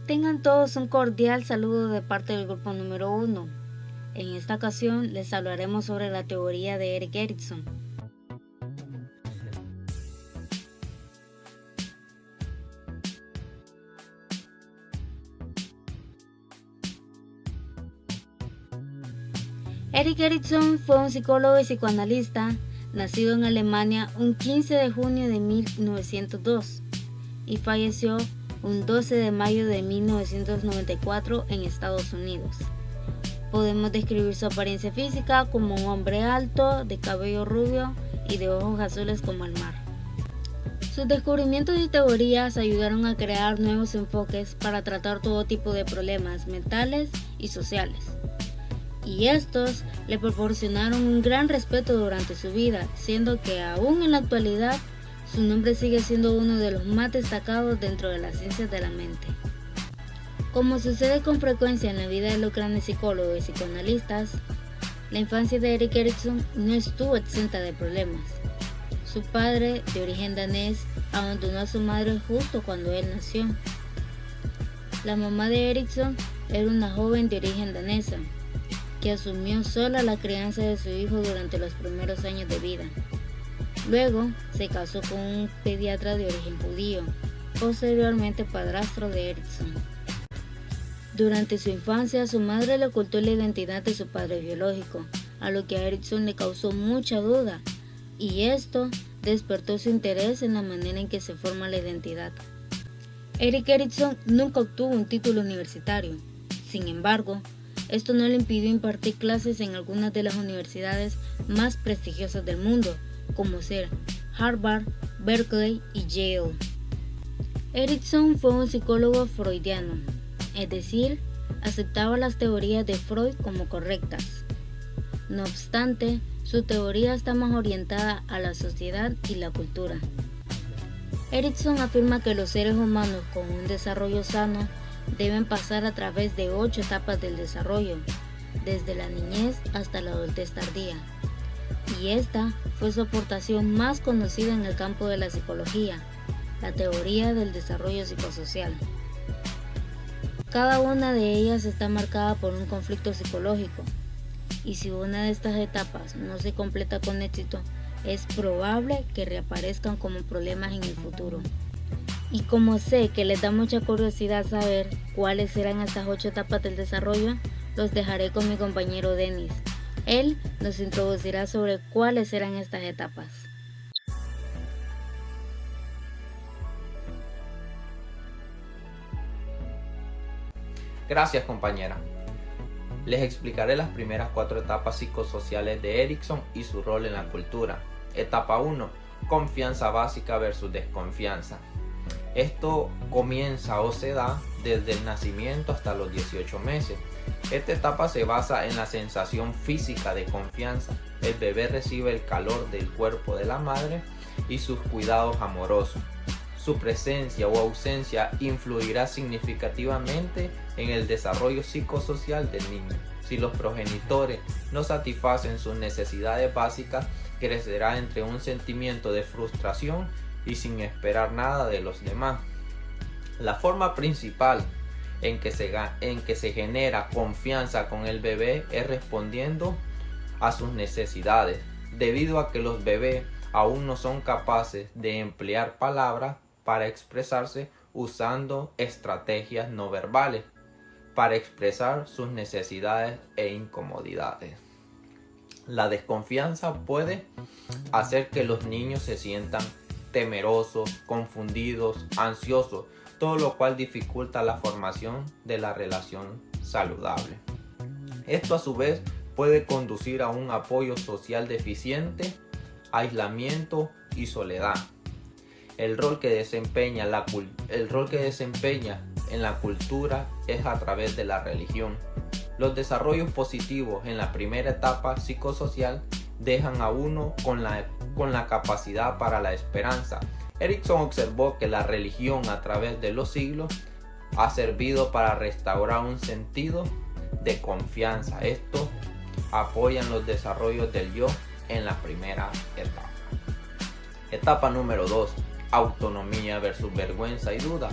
Tengan todos un cordial saludo de parte del grupo número 1. En esta ocasión les hablaremos sobre la teoría de Erik Erikson. Erik Erikson fue un psicólogo y psicoanalista nacido en Alemania un 15 de junio de 1902 y falleció un 12 de mayo de 1994 en Estados Unidos. Podemos describir su apariencia física como un hombre alto, de cabello rubio y de ojos azules como el mar. Sus descubrimientos y teorías ayudaron a crear nuevos enfoques para tratar todo tipo de problemas mentales y sociales. Y estos le proporcionaron un gran respeto durante su vida, siendo que aún en la actualidad su nombre sigue siendo uno de los más destacados dentro de las ciencias de la mente. Como sucede con frecuencia en la vida de los grandes psicólogos y psicoanalistas, la infancia de Erik Erikson no estuvo exenta de problemas. Su padre, de origen danés, abandonó a su madre justo cuando él nació. La mamá de Erikson era una joven de origen danesa, que asumió sola la crianza de su hijo durante los primeros años de vida. Luego se casó con un pediatra de origen judío, posteriormente padrastro de Erikson. Durante su infancia, su madre le ocultó la identidad de su padre biológico, a lo que a Erikson le causó mucha duda, y esto despertó su interés en la manera en que se forma la identidad. Erik Erikson nunca obtuvo un título universitario. Sin embargo, esto no le impidió impartir clases en algunas de las universidades más prestigiosas del mundo, como ser Harvard, Berkeley y Yale. Erikson fue un psicólogo freudiano, es decir, aceptaba las teorías de Freud como correctas. No obstante, su teoría está más orientada a la sociedad y la cultura. Erikson afirma que los seres humanos con un desarrollo sano deben pasar a través de 8 etapas del desarrollo, desde la niñez hasta la adultez tardía, y esta fue su aportación más conocida en el campo de la psicología, la teoría del desarrollo psicosocial. Cada una de ellas está marcada por un conflicto psicológico, y si una de estas etapas no se completa con éxito, es probable que reaparezcan como problemas en el futuro. Y como sé que les da mucha curiosidad saber cuáles serán estas 8 etapas del desarrollo, los dejaré con mi compañero Denis. Él nos introducirá sobre cuáles serán estas etapas. Gracias, compañera. Les explicaré las primeras 4 etapas psicosociales de Erikson y su rol en la cultura. Etapa 1. Confianza básica versus desconfianza. Esto comienza o se da desde el nacimiento hasta los 18 meses. Esta etapa se basa en la sensación física de confianza. El bebé recibe el calor del cuerpo de la madre y sus cuidados amorosos. Su presencia o ausencia influirá significativamente en el desarrollo psicosocial del niño. Si los progenitores no satisfacen sus necesidades básicas, crecerá entre un sentimiento de frustración y sin esperar nada de los demás. La forma principal en que se genera confianza con el bebé es respondiendo a sus necesidades, debido a que los bebés aún no son capaces de emplear palabras para expresarse usando estrategias no verbales para expresar sus necesidades e incomodidades. La desconfianza puede hacer que los niños se sientan temerosos, confundidos, ansiosos, todo lo cual dificulta la formación de la relación saludable. Esto a su vez puede conducir a un apoyo social deficiente, aislamiento y soledad. El rol que desempeña en la cultura es a través de la religión. Los desarrollos positivos en la primera etapa psicosocial dejan a uno con la capacidad para la esperanza. Erikson observó que la religión a través de los siglos ha servido para restaurar un sentido de confianza. Esto apoya en los desarrollos del yo en la primera etapa. Etapa número 2. Autonomía versus vergüenza y duda.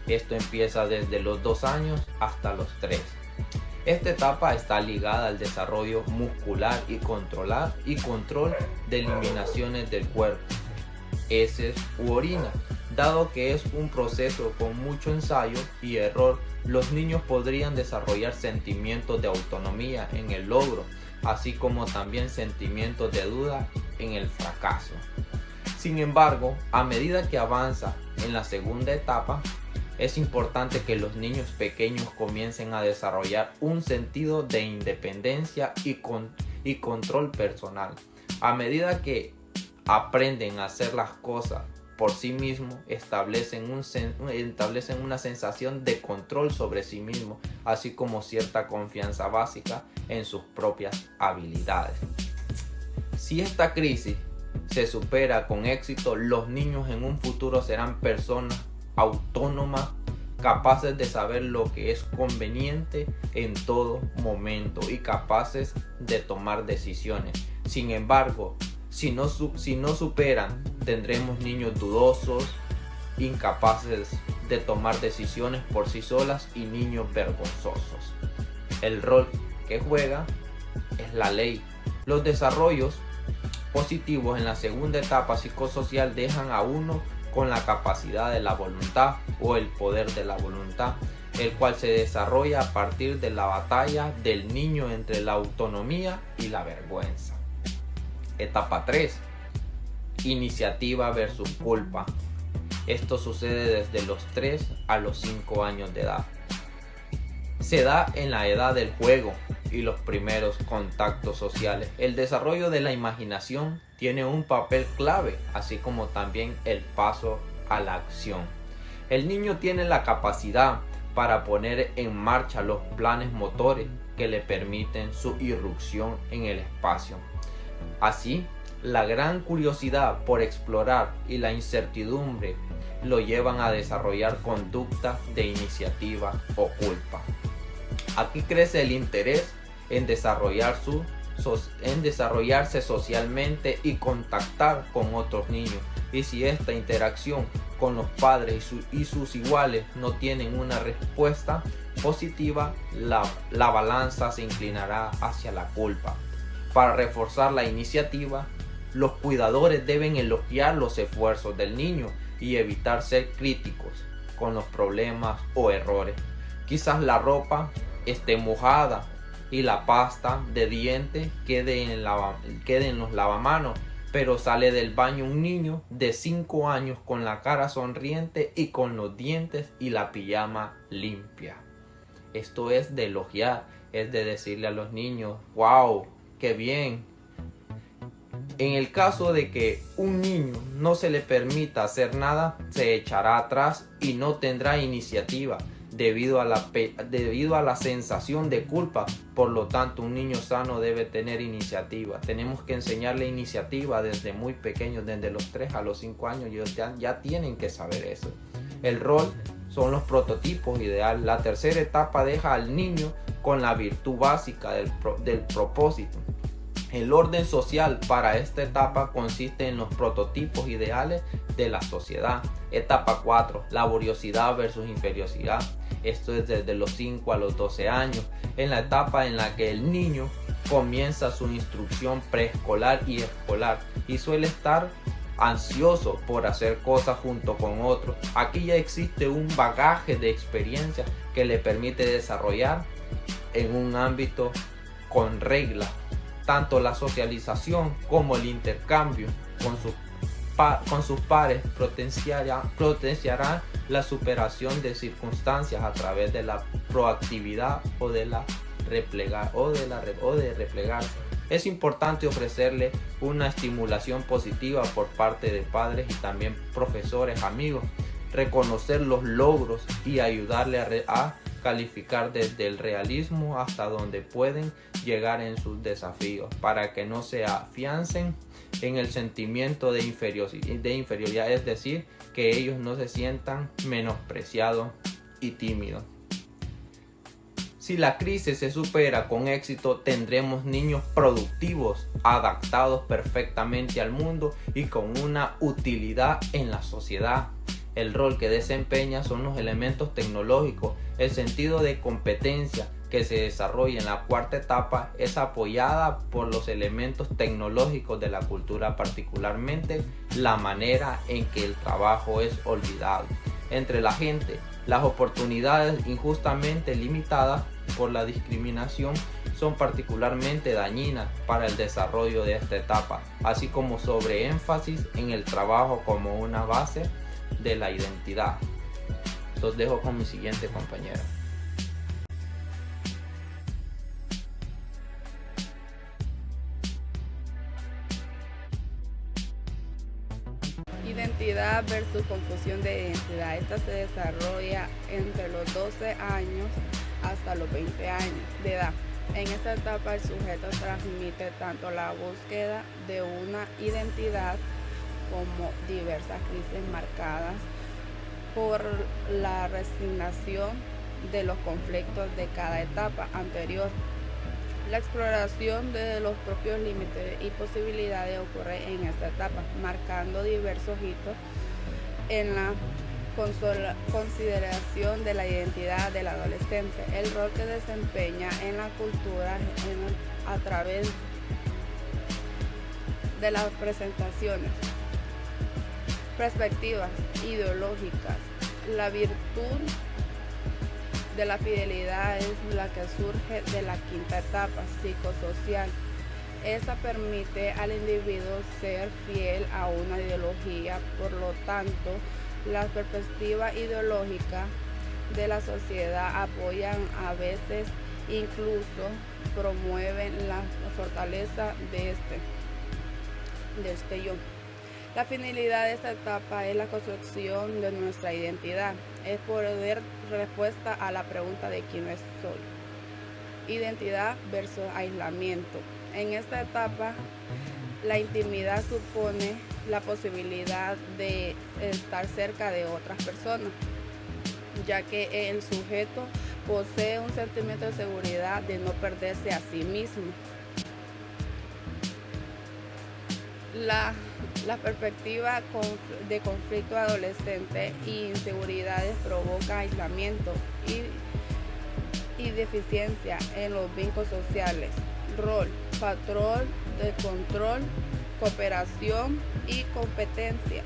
Esto empieza desde los 2 años hasta los 3. Esta etapa está ligada al desarrollo muscular y control de eliminaciones del cuerpo, heces u orina. Dado que es un proceso con mucho ensayo y error, los niños podrían desarrollar sentimientos de autonomía en el logro, así como también sentimientos de duda en el fracaso. Sin embargo, a medida que avanza en la segunda etapa, es importante que los niños pequeños comiencen a desarrollar un sentido de independencia y control personal. A medida que aprenden a hacer las cosas por sí mismos, establecen una sensación de control sobre sí mismos, así como cierta confianza básica en sus propias habilidades. Si esta crisis se supera con éxito, los niños en un futuro serán personas autónomas, capaces de saber lo que es conveniente en todo momento y capaces de tomar decisiones. Sin embargo, si no superan, tendremos niños dudosos, incapaces de tomar decisiones por sí solas y niños vergonzosos. El rol que juega es la ley. Los desarrollos positivos en la segunda etapa psicosocial dejan a uno con la capacidad de la voluntad o el poder de la voluntad, el cual se desarrolla a partir de la batalla del niño entre la autonomía y la vergüenza. Etapa 3. Iniciativa versus culpa. Esto sucede desde los 3 a los 5 años de edad. Se da en la edad del juego y los primeros contactos sociales. El desarrollo de la imaginación tiene un papel clave, así como también el paso a la acción. El niño tiene la capacidad para poner en marcha los planes motores que le permiten su irrupción en el espacio. Así, la gran curiosidad por explorar y la incertidumbre lo llevan a desarrollar conductas de iniciativa o culpa. Aquí crece el interés en desarrollarse socialmente y contactar con otros niños. Y si esta interacción con los padres y sus iguales no tienen una respuesta positiva, la balanza se inclinará hacia la culpa. Para reforzar la iniciativa, los cuidadores deben elogiar los esfuerzos del niño y evitar ser críticos con los problemas o errores. Quizás la ropa esté mojada y la pasta de dientes quede en los lavamanos, pero sale del baño un niño de 5 años con la cara sonriente y con los dientes y la pijama limpia. Esto es de elogiar, es de decirle a los niños: ¡wow! ¡Qué bien! En el caso de que un niño no se le permita hacer nada, se echará atrás y no tendrá iniciativa debido a la sensación de culpa. Por lo tanto, un niño sano debe tener iniciativa. Tenemos que enseñarle iniciativa desde muy pequeños, desde los 3 a los 5 años. Ellos ya tienen que saber eso. El rol son los prototipos ideales. La tercera etapa deja al niño con la virtud básica del propósito. El orden social para esta etapa consiste en los prototipos ideales de la sociedad. Etapa 4. Laboriosidad versus inferiosidad. Esto es desde los 5 a los 12 años, en la etapa en la que el niño comienza su instrucción preescolar y escolar y suele estar ansioso por hacer cosas junto con otros. Aquí ya existe un bagaje de experiencia que le permite desarrollar en un ámbito con reglas tanto la socialización como el intercambio con sus pares potenciará la superación de circunstancias a través de la proactividad o de replegarse. Es importante ofrecerle una estimulación positiva por parte de padres y también profesores, amigos, reconocer los logros y ayudarle a calificar desde el realismo hasta donde pueden llegar en sus desafíos, para que no se afiancen en el sentimiento de inferioridad, es decir, que ellos no se sientan menospreciados y tímidos. Si la crisis se supera con éxito, tendremos niños productivos, adaptados perfectamente al mundo y con una utilidad en la sociedad. El rol que desempeña son los elementos tecnológicos. El sentido de competencia que se desarrolla en la cuarta etapa es apoyada por los elementos tecnológicos de la cultura, particularmente la manera en que el trabajo es olvidado entre la gente. Las oportunidades injustamente limitadas por la discriminación son particularmente dañinas para el desarrollo de esta etapa, así como sobreénfasis en el trabajo como una base de la identidad. Los dejo con mi siguiente compañera. Identidad versus confusión de identidad. Esta se desarrolla entre los 12 años hasta los 20 años de edad. En esta etapa el sujeto transmite tanto la búsqueda de una identidad como diversas crisis marcadas por la resignación de los conflictos de cada etapa anterior. La exploración de los propios límites y posibilidades ocurre en esta etapa, marcando diversos hitos en la consideración de la identidad del adolescente, el rol que desempeña en la cultura a través de las presentaciones, perspectivas ideológicas. La virtud de la fidelidad es la que surge de la quinta etapa psicosocial. Esta permite al individuo ser fiel a una ideología, por lo tanto, las perspectivas ideológicas de la sociedad apoyan, a veces incluso promueven la fortaleza de este yo. La finalidad de esta etapa es la construcción de nuestra identidad, es poder respuesta a la pregunta de quién soy. Identidad versus aislamiento. En esta etapa, la intimidad supone la posibilidad de estar cerca de otras personas, ya que el sujeto posee un sentimiento de seguridad de no perderse a sí mismo. La perspectiva de conflicto adolescente y inseguridades provoca aislamiento y deficiencia en los vínculos sociales. Rol, patrón de control, cooperación y competencia.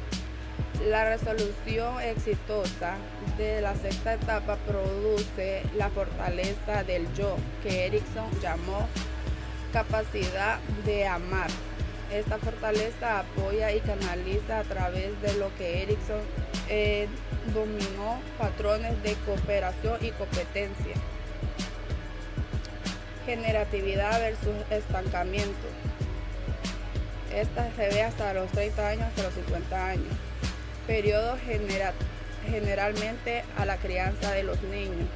La resolución exitosa de la sexta etapa produce la fortaleza del yo, que Erikson llamó capacidad de amar. Esta fortaleza apoya y canaliza a través de lo que Erikson dominó patrones de cooperación y competencia. Generatividad versus estancamiento. Esta se ve hasta los 30 años, hasta los 50 años. Periodo generalmente a la crianza de los niños,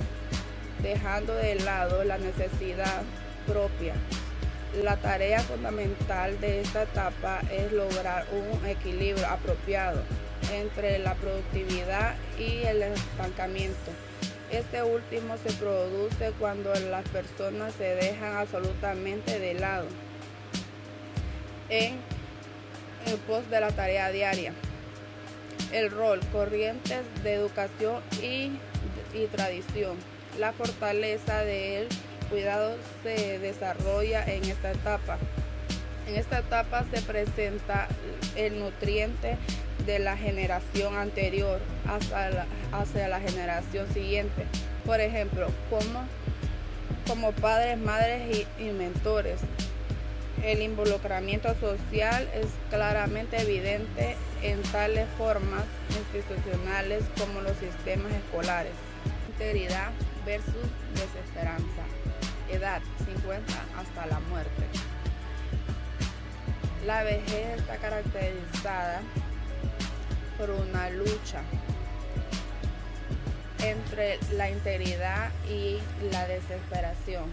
dejando de lado la necesidad propia. La tarea fundamental de esta etapa es lograr un equilibrio apropiado entre la productividad y el estancamiento. Este último se produce cuando las personas se dejan absolutamente de lado en pos de la tarea diaria. El rol, corrientes de educación y tradición. La fortaleza del cuidado se desarrolla en esta etapa. En esta etapa se presenta el nutriente de la generación anterior hacia la generación siguiente. Por ejemplo, como padres, madres y mentores. El involucramiento social es claramente evidente en tales formas institucionales como los sistemas escolares. Integridad versus desesperanza. Edad 50 hasta la muerte. La vejez está caracterizada por una lucha entre la integridad y la desesperación.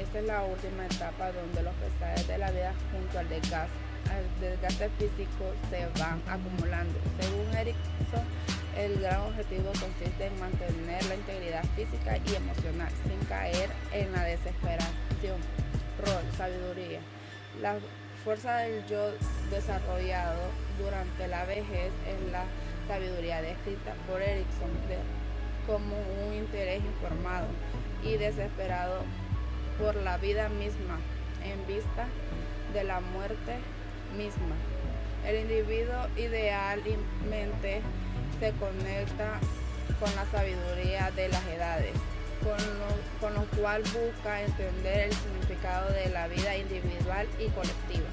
Esta es la última etapa donde los pesares de la vida junto al desgaste físico se van acumulando. Según Erikson, el gran objetivo consiste en mantener la integridad física y emocional sin caer en la desesperación. Rol, sabiduría. La fuerza del yo desarrollado durante la vejez es la sabiduría descrita por Erickson como un interés informado y desesperado por la vida misma en vista de la muerte misma. El individuo idealmente se conecta con la sabiduría de las edades, con lo cual busca entender el significado de la vida individual y colectiva.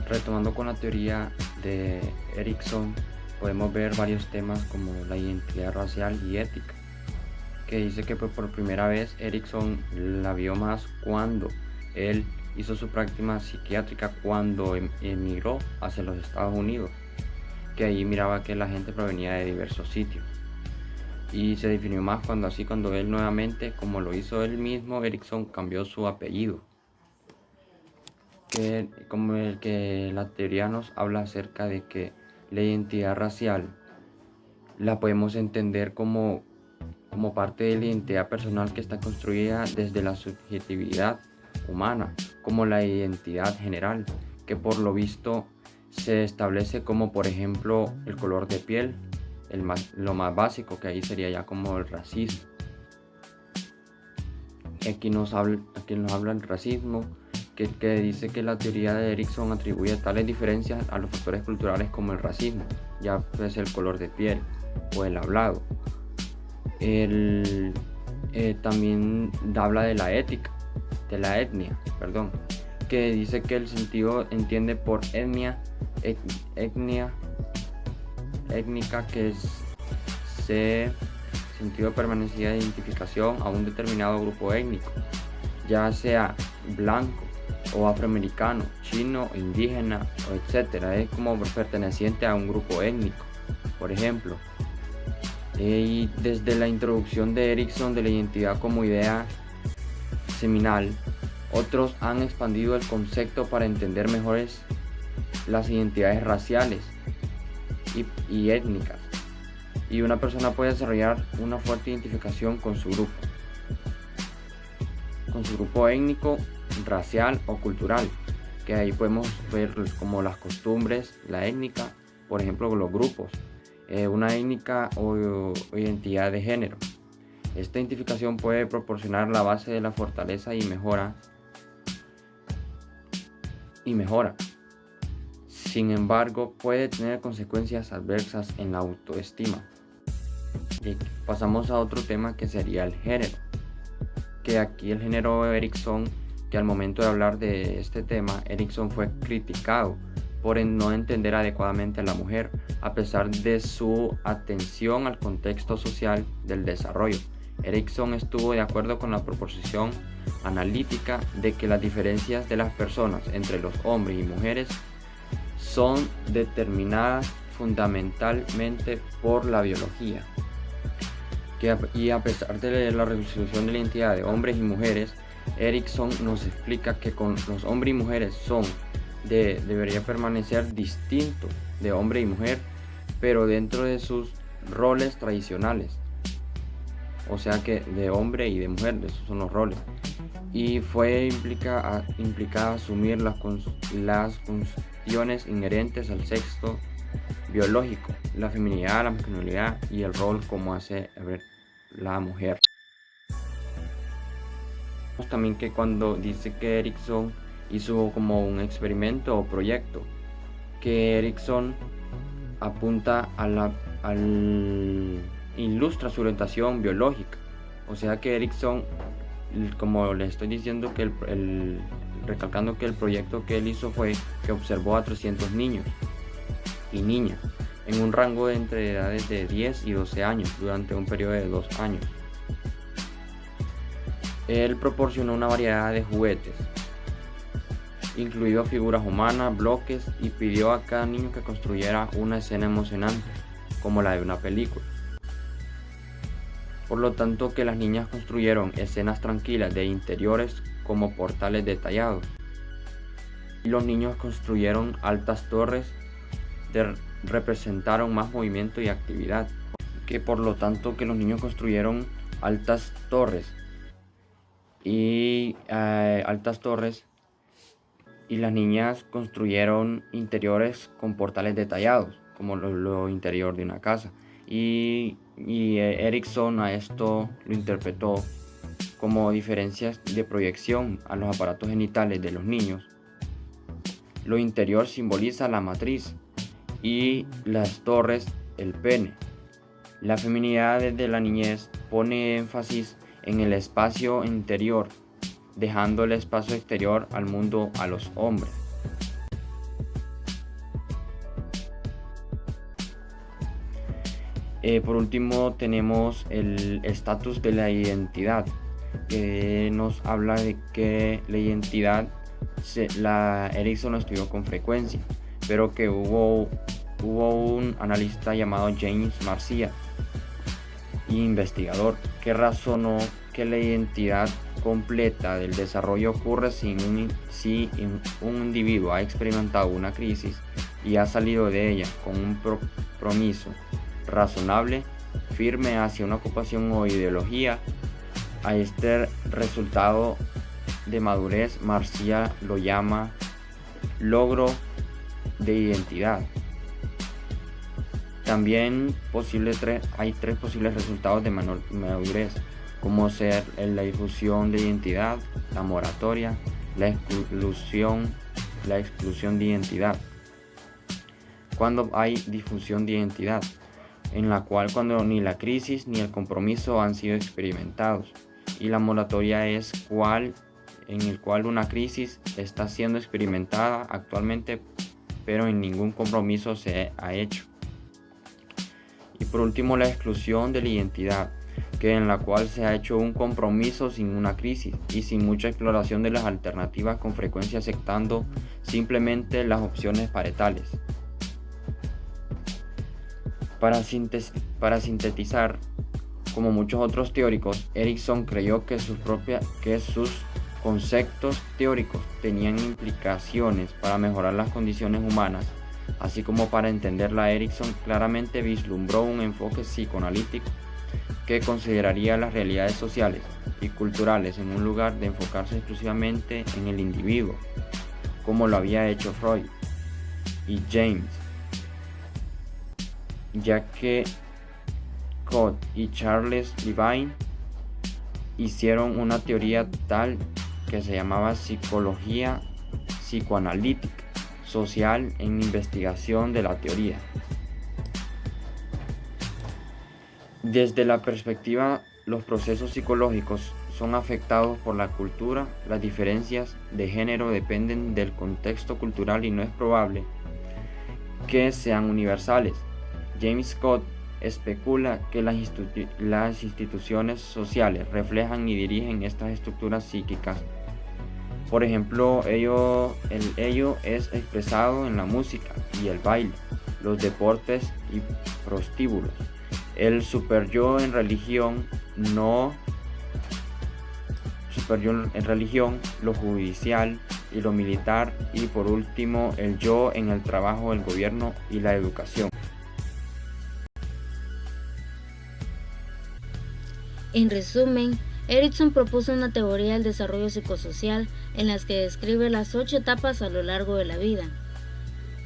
Retomando con la teoría de Erickson, podemos ver varios temas como la identidad racial y ética, que dice que por primera vez Erickson la vio más cuando él hizo su práctica psiquiátrica cuando emigró hacia los Estados Unidos, que ahí miraba que la gente provenía de diversos sitios. Y se definió más cuando él nuevamente, como lo hizo él mismo, Erickson cambió su apellido. Como el que la teoría nos habla acerca de que la identidad racial la podemos entender como parte de la identidad personal que está construida desde la subjetividad humana, como la identidad general, que por lo visto se establece como por ejemplo el color de piel, lo más básico, que ahí sería ya como el racismo. Aquí nos habla el racismo, que dice que la teoría de Erickson atribuye tales diferencias a los factores culturales como el racismo, ya pues el color de piel o el hablado. También habla de la etnia, que dice que el sentido entiende por etnia étnica, que es sentido de permanencia de identificación a un determinado grupo étnico, ya sea blanco o afroamericano, chino, indígena, etc. Es como perteneciente a un grupo étnico, por ejemplo. Y desde la introducción de Erickson de la identidad como idea seminal, otros han expandido el concepto para entender mejor las identidades raciales y étnicas. Y una persona puede desarrollar una fuerte identificación con su grupo étnico, racial o cultural, que ahí podemos ver como las costumbres, la étnica, por ejemplo los grupos, una étnica o identidad de género. Esta identificación puede proporcionar la base de la fortaleza y mejora. Sin embargo, puede tener consecuencias adversas en la autoestima. Y pasamos a otro tema, que sería el género, que aquí el género Erickson, que al momento de hablar de este tema, Erickson fue criticado por no entender adecuadamente a la mujer, a pesar de su atención al contexto social del desarrollo. Erickson estuvo de acuerdo con la proposición analítica de que las diferencias de las personas entre los hombres y mujeres son determinadas fundamentalmente por la biología. Y a pesar de la resolución de la identidad de hombres y mujeres, Erickson nos explica que con los hombres y mujeres debería permanecer distinto de hombre y mujer, pero dentro de sus roles tradicionales. O sea que de hombre y de mujer, esos son los roles. Y fue implicada asumir las cuestiones inherentes al sexo biológico, la feminidad, la masculinidad y el rol como hace ver la mujer. También que cuando dice que Erickson hizo como un experimento o proyecto, que Erickson apunta ilustra su orientación biológica. O sea que Erickson, como le estoy diciendo, que recalcando que el proyecto que él hizo fue que observó a 300 niños y niñas en un rango de entre edades de 10 y 12 años durante un periodo de 2 años. Él proporcionó una variedad de juguetes, incluido figuras humanas, bloques, y pidió a cada niño que construyera una escena emocionante, como la de una película. Por lo tanto, que las niñas construyeron escenas tranquilas de interiores como portales detallados, y los niños construyeron altas torres representaron más movimiento y actividad. Que por lo tanto que los niños construyeron altas torres y las niñas construyeron interiores con portales detallados, como lo interior de una casa. Y Erikson a esto lo interpretó como diferencias de proyección a los aparatos genitales de los niños. Lo interior simboliza la matriz y las torres el pene. La feminidad desde la niñez pone énfasis en el espacio interior, dejando el espacio exterior al mundo a los hombres. Por último tenemos el estatus de la identidad, que nos habla de que la identidad Erikson lo estudió con frecuencia, pero que hubo un analista llamado James Marcia, investigador, que razonó que la identidad completa del desarrollo ocurre si un individuo ha experimentado una crisis y ha salido de ella con un compromiso razonable, firme hacia una ocupación o ideología. A este resultado de madurez Marcia lo llama logro de identidad. También hay tres posibles resultados de madurez, como ser la difusión de identidad, la moratoria, la exclusión de identidad. Cuando hay difusión de identidad, en la cual cuando ni la crisis ni el compromiso han sido experimentados, y la moratoria es en el cual una crisis está siendo experimentada actualmente, pero en ningún compromiso se ha hecho. Y por último, la exclusión de la identidad, que en la cual se ha hecho un compromiso sin una crisis y sin mucha exploración de las alternativas, con frecuencia aceptando simplemente las opciones paritales. Para sintetizar, como muchos otros teóricos, Erikson creyó que sus conceptos teóricos tenían implicaciones para mejorar las condiciones humanas, así como para entenderla. Erikson claramente vislumbró un enfoque psicoanalítico que consideraría las realidades sociales y culturales en un lugar de enfocarse exclusivamente en el individuo, como lo había hecho Freud y James, ya que Codd y Charles Levine hicieron una teoría tal que se llamaba psicología psicoanalítica social en investigación de la teoría. Desde la perspectiva, los procesos psicológicos son afectados por la cultura. Las diferencias de género dependen del contexto cultural y no es probable que sean universales. James Codd especula que las instituciones sociales reflejan y dirigen estas estructuras psíquicas. Por ejemplo, ello es expresado en la música y el baile, los deportes y prostíbulos, el superyo en religión, lo judicial y lo militar, y por último el yo en el trabajo, el gobierno y la educación. En resumen, Erikson propuso una teoría del desarrollo psicosocial en la que describe las 8 etapas a lo largo de la vida,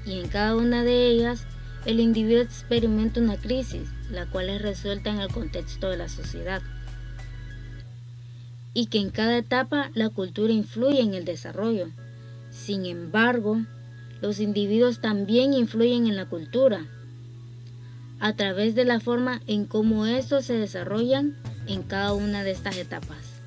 y en cada una de ellas el individuo experimenta una crisis, la cual es resuelta en el contexto de la sociedad, y que en cada etapa la cultura influye en el desarrollo. Sin embargo, los individuos también influyen en la cultura, a través de la forma en cómo estos se desarrollan en cada una de estas etapas.